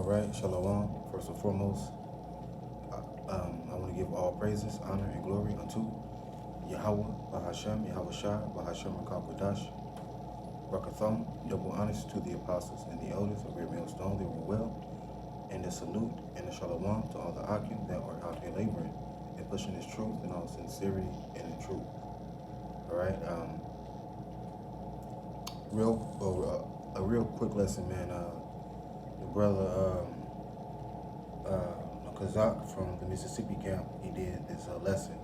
All right, Shalom. First and foremost, I want to give all praises, honor, and glory unto Yahweh, Bahashem, Yahweh Shai, Bahashem, Rakal Kodash, Rakathon. Double honors to the apostles and the elders of Great Millstone. They were well. And the salute and the Shalom to all the Akim that are out here laboring and pushing this truth in all sincerity and in truth. All right. A real quick lesson, man. The brother Kazak from the Mississippi camp, he did this lesson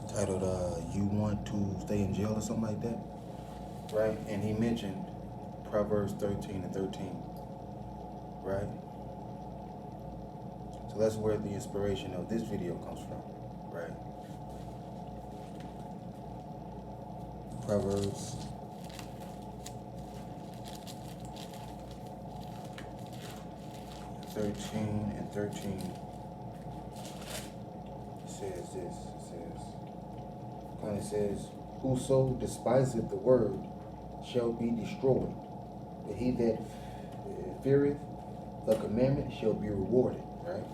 titled "You Want to Stay in Jail" or something like that, right? And he mentioned Proverbs 13:13, right? So that's where the inspiration of this video comes from, right? Proverbs 13:13 says this. It says, "Whoso despiseth the word shall be destroyed, but he that feareth the commandment shall be rewarded." Right?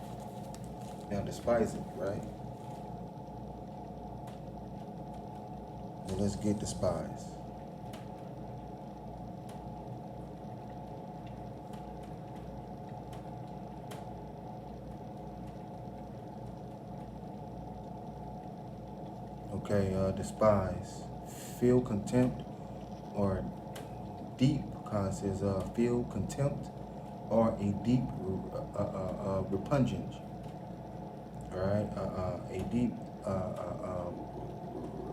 Now, despise it, right? Now let's get despised. Okay, despise, feel contempt, or deep, cause says feel contempt, or a deep repugnance. All right, a deep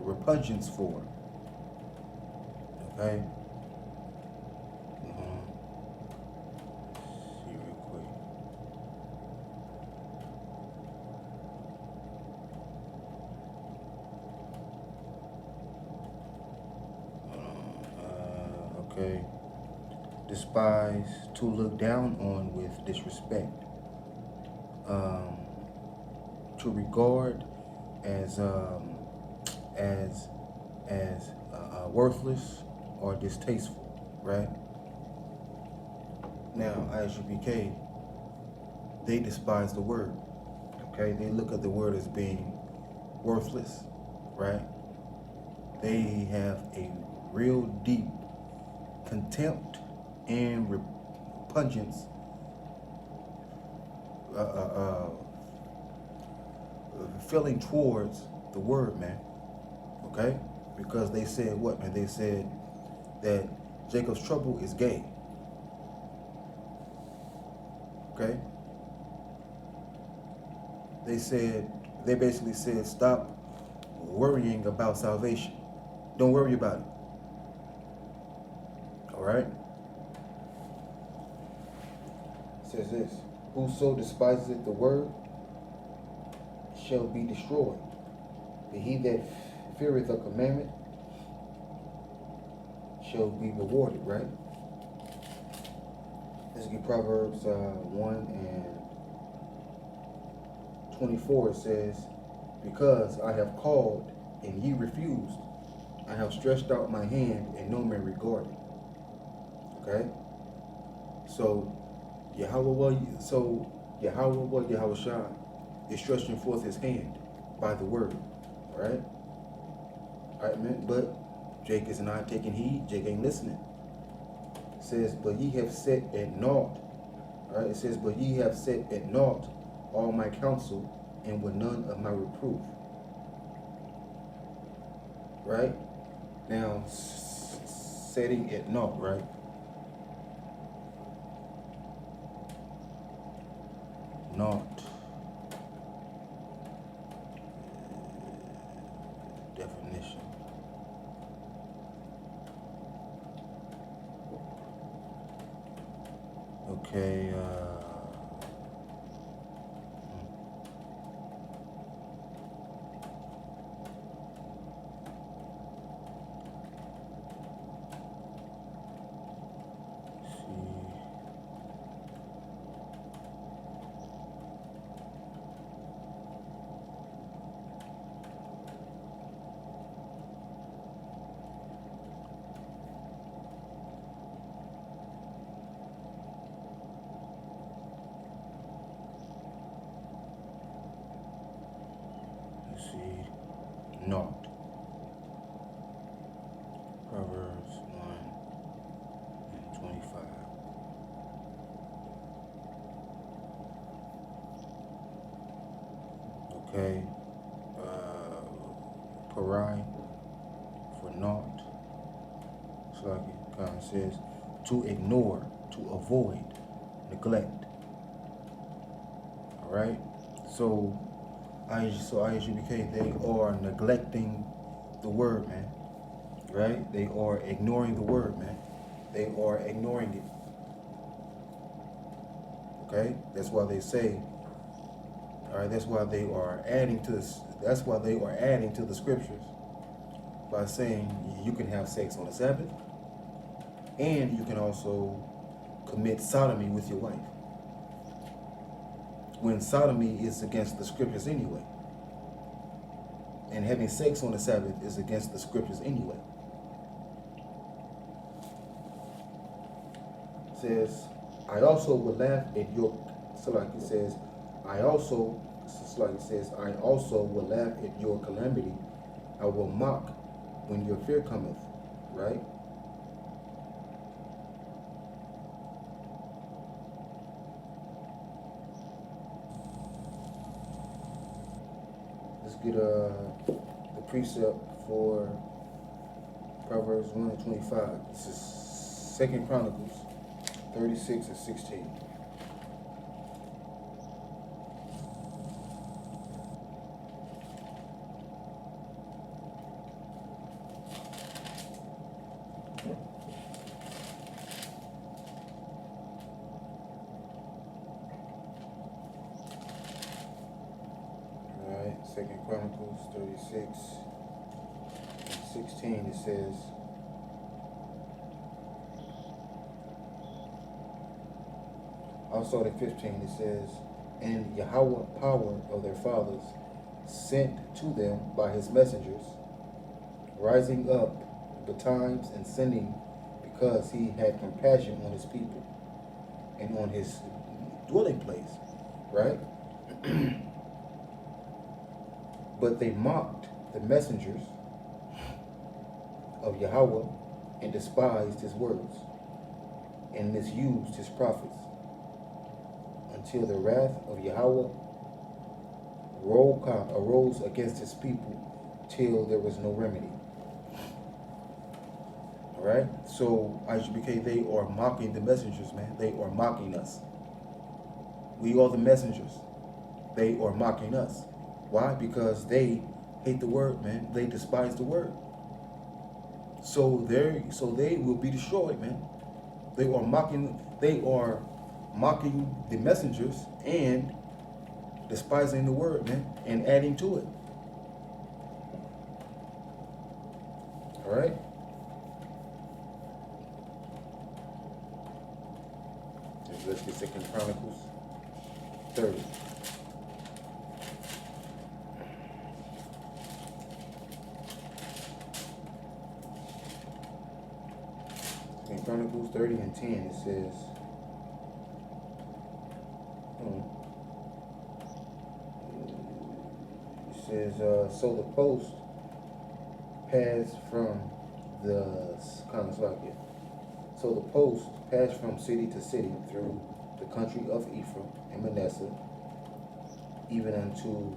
repugnance for. Okay. See real quick. Okay. Despise, to look down on with disrespect. To regard as worthless or distasteful, right? Now, ISUPK, they despise the word. Okay, they look at the word as being worthless, right? They have a real deep contempt and repugnance, feeling towards the word, man. Okay, because they said what, man? They said that Jacob's trouble is gay. Okay, they basically said, stop worrying about salvation. Don't worry about it. All right. It says this: whoso despiseth the word shall be destroyed, but he that feareth the commandment shall be rewarded. Right. Let's get Proverbs 1:24. It says, because I have called and ye refused, I have stretched out my hand and no man regarded. Okay? So Yahweh Shai is stretching forth his hand by the word. Right? Alright, man. But Jake is not taking heed. Jake ain't listening. It says, but ye have set at naught. Alright, it says, but ye have set at naught all my counsel, and were none of my reproof. Right? Now, setting at naught, right? Naught. Definition. Okay, Okay. Parai for naught. So like it kind of says to ignore, to avoid, neglect. All right. So ISUBK, they are neglecting the word, man. Right? They are ignoring the word, man. They are ignoring it. Okay? That's why they say, all right, that's why they are adding to this, that's why they are adding to the scriptures by saying you can have sex on the Sabbath and you can also commit sodomy with your wife. When sodomy is against the scriptures anyway. And having sex on the Sabbath is against the scriptures anyway. It says, I also will laugh at your, so like it says, I also, it's like it says, I also will laugh at your calamity. I will mock when your fear cometh, right? Let's get the precept for Proverbs 1 and 25. This is 2 Chronicles 36 and 16. Alright, 2 Chronicles 36 and 16, it says, also at 15, it says, and Yahweh power of their fathers sent to them by his messengers, rising up betimes and sending, because he had compassion on his people and on his dwelling place, right? But they mocked the messengers of Yahweh and despised his words and misused his prophets until the wrath of Yahweh arose against his people till there was no remedy. All right? So ISUBK, they are mocking the messengers, man. They are mocking us. We are the messengers. They are mocking us. Why? Because they hate the word, man. They despise the word. So they will be destroyed, man. They are mocking the messengers and despising the word, man, and adding to it. All right? Let's get 2 Chronicles 30. In Chronicles 30 and 10, it says, so the post passed from the, kind of like it. So the post passed from city to city through the country of Ephraim and Manasseh, even unto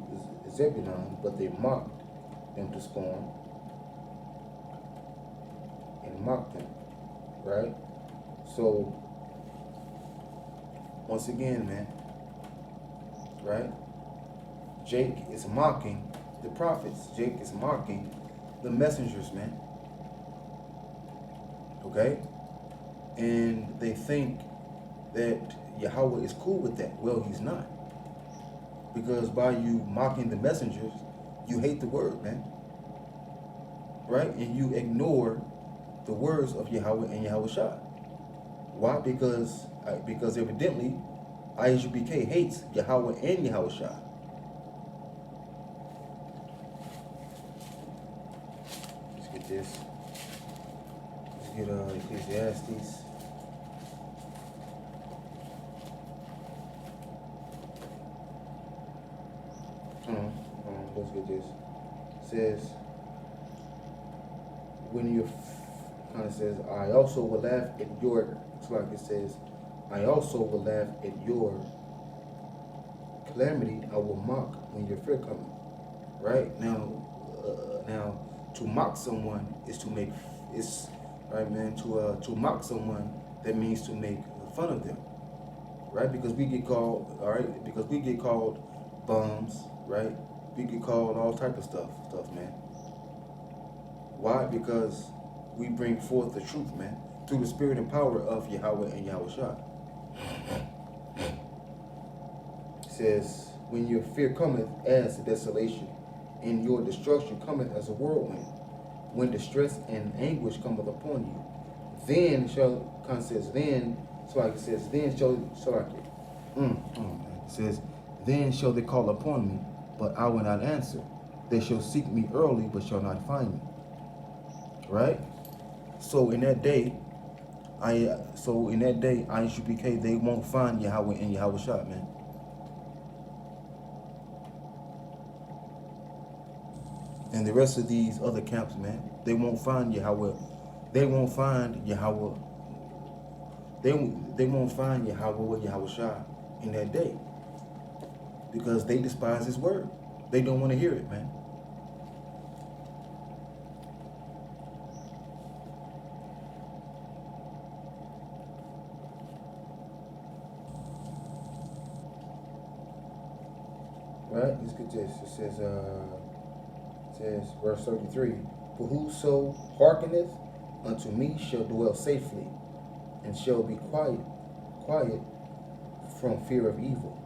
Zebulun, but they mocked them to scorn and mocked them, right? So, once again, man, right? Jake is mocking the prophets. Jake is mocking the messengers, man. Okay? And they think that Yahweh is cool with that. Well, he's not. Because by you mocking the messengers, you hate the word, man. Right? And you ignore the words of Yahweh and Yahweh Shah. Why? Because evidently ISUBK hates Yahweh and Yahweh Shah. Let's get this. Let's get Ecclesiastes. Let's get this. It says, when you kind of says, I also will laugh at your, it's like it says, I also will laugh at your calamity. I will mock when your fear cometh. Right now, to mock someone is to make it's right, man. To mock someone, that means to make fun of them, right? Because we get called, all right, because we get called bums, right? We get called all type of stuff, man. Why? Because we bring forth the truth, man, through the spirit and power of Yahweh and Yahweh Shah. It says, when your fear cometh as a desolation, and your destruction cometh as a whirlwind, when distress and anguish cometh upon you, then shall, it says, then shall, it says, then shall they call upon me, but I will not answer. They shall seek me early, but shall not find me. Right? So in that day, ISUPK, they won't find Yahweh and Yahweh Shah, man. And the rest of these other camps, man, they won't find Yahweh. They won't find Yahweh. They won't find Yahweh or Yahweh Shah in that day, because they despise his word. They don't want to hear it, man. Right? Let's get this. It says, verse 33, for whoso hearkeneth unto me shall dwell safely, and shall be quiet from fear of evil.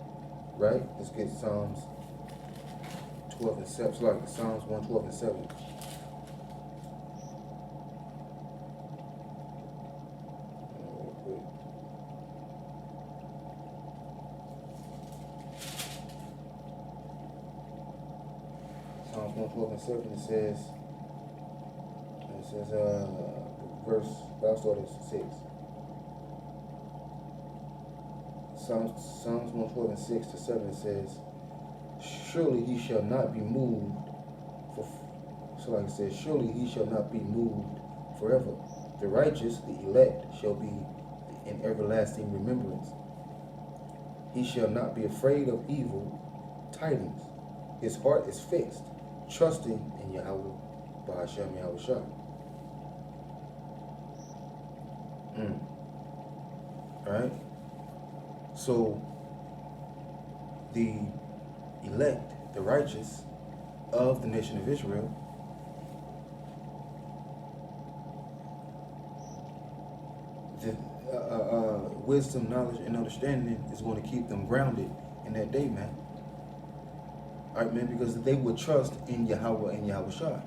Right? Let's get Psalms 12 and 7. It's like Psalms 112 and 7. Psalms 112 and 7, it says, I'll start at 6. Psalms 112 and 6 to 7, it says, surely he shall not be moved, surely he shall not be moved forever. The righteous, the elect, shall be in everlasting remembrance. He shall not be afraid of evil tidings. His heart is fixed, trusting in Yahweh, Bahashem Yahweh Shah. Alright? So, the elect, the righteous of the nation of Israel, the wisdom, knowledge, and understanding is going to keep them grounded in that day, man. All right, man, because they will trust in Yahweh and Yahweh Shah.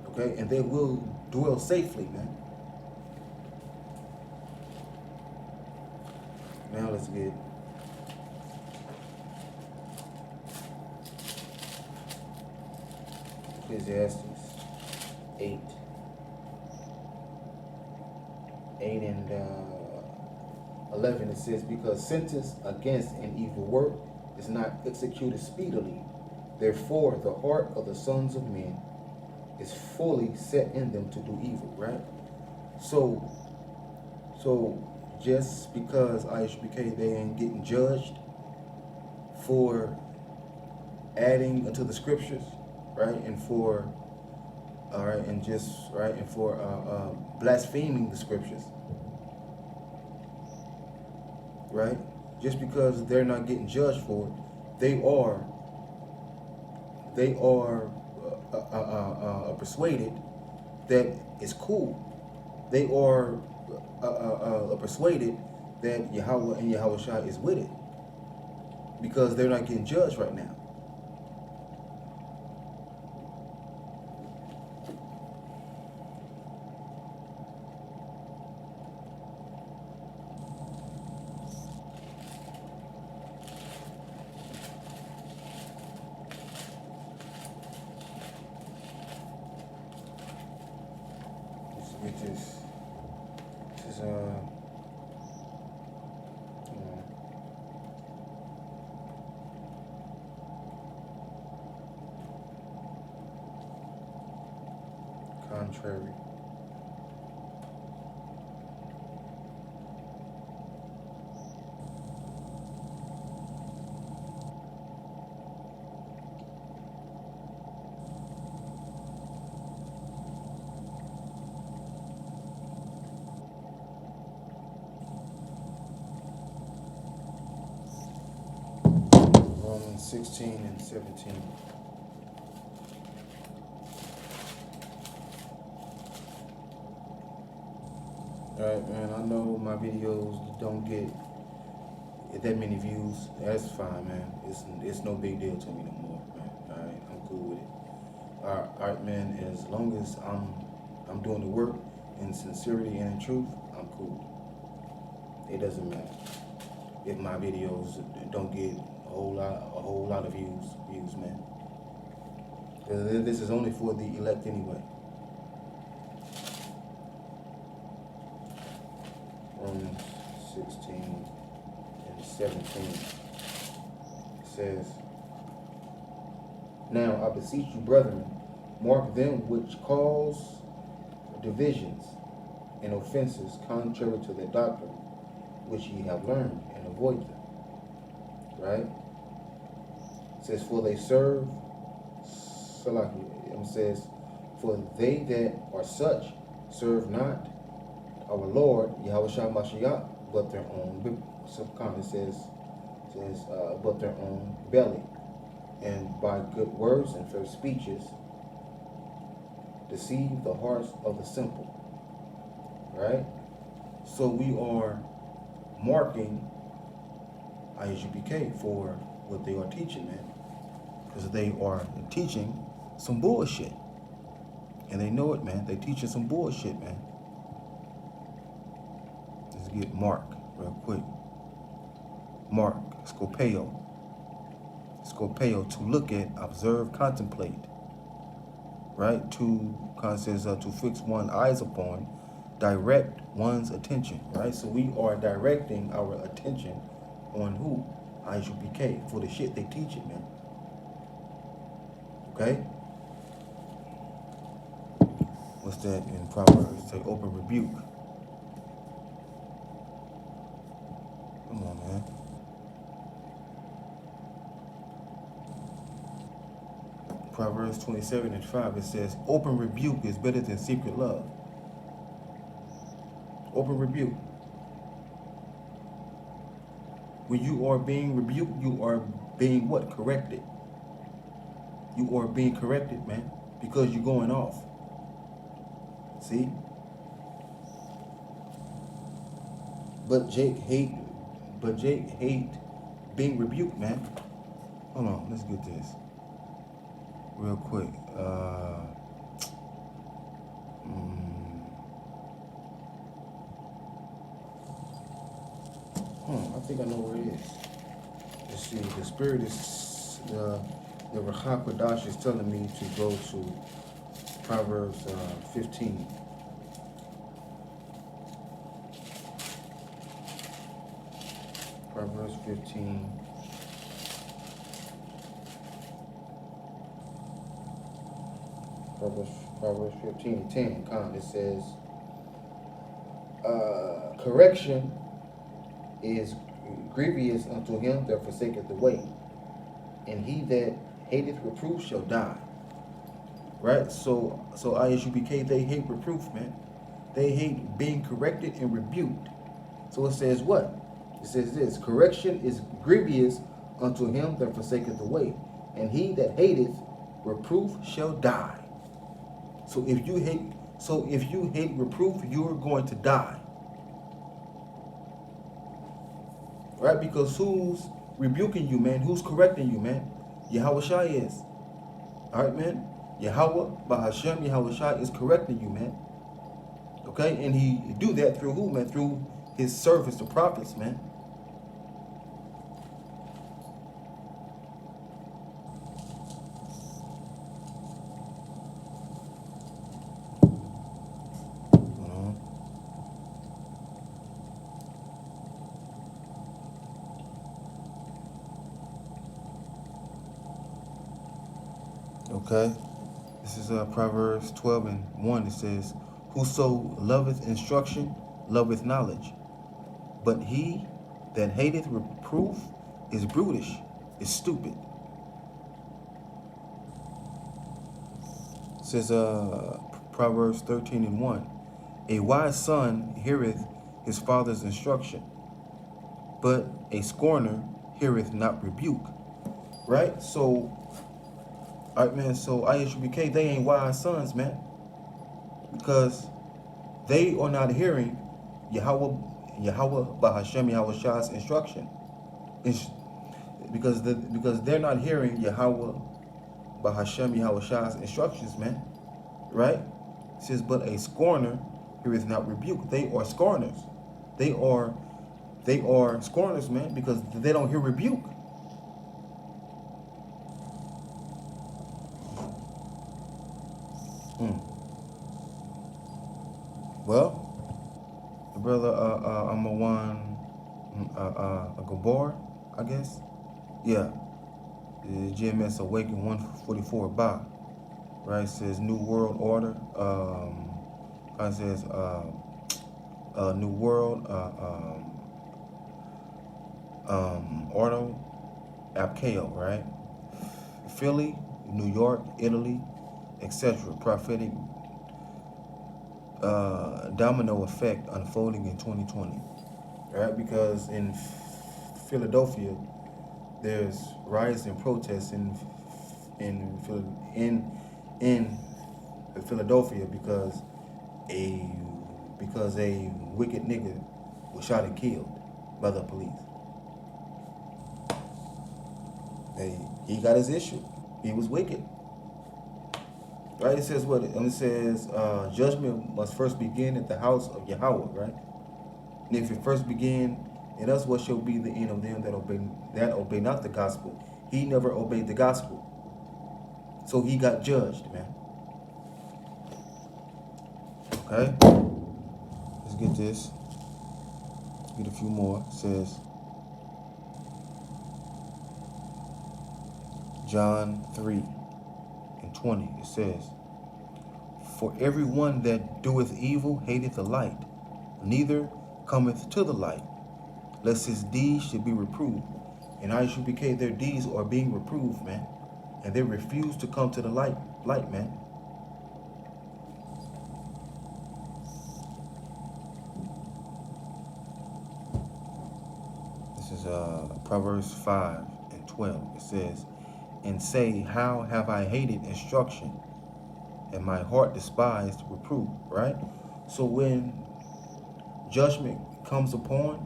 Okay, and they will dwell safely, man. Now let's get Ecclesiastes 8 and 11. It says, because sentence against an evil work is not executed speedily, therefore the heart of the sons of men is fully set in them to do evil. Right? So just because ISBK, they ain't getting judged for adding unto the scriptures, right, and for blaspheming the scriptures, right? Just because they're not getting judged for it, they are persuaded that it's cool. They are persuaded that Yahweh and Yahweh Shah is with it, because they're not getting judged right now. Contrary. 16 and 17. Alright, man, I know my videos don't get that many views. That's fine, man. It's no big deal to me no more, man. Alright, I'm cool with it. Alright, man, as long as I'm doing the work in sincerity and in truth, I'm cool. It doesn't matter if my videos don't get a whole lot of views, man. This is only for the elect anyway. Romans 16 and 17 says, "Now I beseech you, brethren, mark them which cause divisions and offenses contrary to the doctrine which ye have learned, and avoid them." Right? It says, "For they serve," it says, "For they that are such serve not our Lord, Yahushua Mashiach, but their own," some comment says, "but their own belly, and by good words and fair speeches deceive the hearts of the simple." Right? So we are marking ISUPK for what they are teaching, man. Because they are teaching some bullshit. And they know it, man. They teaching some bullshit, man. Let's get Mark real quick. Mark, Scopeo. Scopeo, to look at, observe, contemplate. Right? To fix one's eyes upon, direct one's attention. Right? So we are directing our attention on who? ISUPK, for the shit they teach it, man. Okay? What's that in Proverbs? Say open rebuke. Come on, man. Proverbs 27 and 5, it says, "Open rebuke is better than secret love." Open rebuke. When you are being rebuked, you are being what? Corrected. You are being corrected, man, because you're going off. See? But Jake hate being rebuked, man. Hold on, let's get this real quick. I think I know where it is. Let's see. The spirit is the Ruach HaKodesh is telling me to go to Proverbs 15. Proverbs 15. Proverbs 15:10. It says, "Correction is grievous unto him that forsaketh the way, and he that hateth reproof shall die." Right? So ISUPK, they hate reproof, man. They hate being corrected and rebuked. So it says what? It says this: "Correction is grievous unto him that forsaketh the way, and he that hateth reproof shall die." So if you hate reproof, you're going to die. Right? Because who's rebuking you, man? Who's correcting you, man? Yahushua is. All right, man? Yahweh, Bahashem, Yahushua is correcting you, man. Okay? And he do that through who, man? Through his servants, the prophets, man. Okay, this is Proverbs 12 and 1. It says, "Whoso loveth instruction loveth knowledge, but he that hateth reproof is brutish," is stupid. It says Proverbs 13 and 1, "A wise son heareth his father's instruction, but a scorner heareth not rebuke." right? So, all right, man. So ISUBK, they ain't wise sons, man, because they are not hearing Yahweh Bahashem Yahweh Shah's instruction. Because they're not hearing Yahweh Bahashem Yahweh Shah's instructions, man. Right? It says, but a scorner heareth not rebuke. They are scorners. They are scorners, man, because they don't hear rebuke. Well, the brother Amawan Gabor, I guess. Yeah. The GMS Awaken 144 Ba. Right? It says New World Order. It says New World Ordo Apkeo, right? Philly, New York, Italy, etc. Prophetic domino effect unfolding in 2020, right? Because in Philadelphia, there's riots and protests in Philadelphia because a wicked nigga was shot and killed by the police. He got his issue. He was wicked. Right? It says what? It says judgment must first begin at the house of Yahweh, right? And if it first begin in us, what shall be the end of them that obey not the gospel? He never obeyed the gospel. So he got judged, man. Okay? Let's get this. Get a few more. It says John 3:20. It says, for everyone that doeth evil hateth the light, neither cometh to the light, lest his deeds should be reproved. And ISUBK, their deeds are being reproved, man. And they refuse to come to the light, man. This is Proverbs 5:12. It says, and say, how have I hated instruction, and my heart despised reproof, right? So when judgment comes upon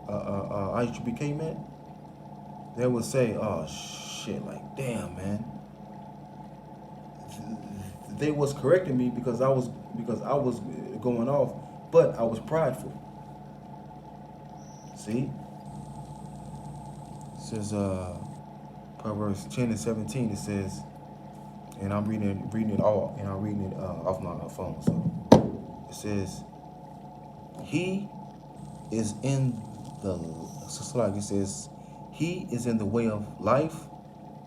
ISUBK, man, they would say, oh shit, like, damn, man. They was correcting me because I was going off, but I was prideful. See? It says Proverbs 10:17. It says, and I'm reading it all, and I'm reading it off my phone. So it says, he is in the, it says, he is in the way of life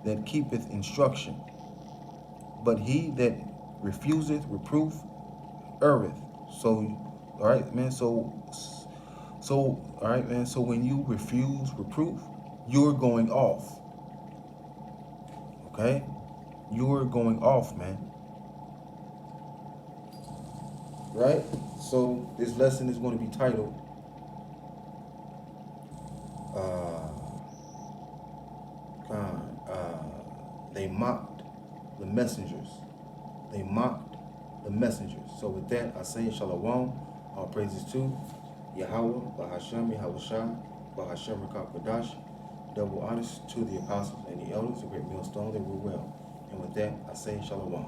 that keepeth instruction, but he that refuseth reproof erreth. So, all right, man. So, all right, man. So when you refuse reproof, you're going off. Okay, you're going off, man. Right. So this lesson is going to be titled they mocked the messengers. They mocked the messengers. So with that, I say shalom. All praises to Yahweh, Bahashem, Yahweh Shah, Bahashem, Rakab Kodash. Double honors to the apostles and the elders, the great millstone, they rule well. And with that, I say shalom.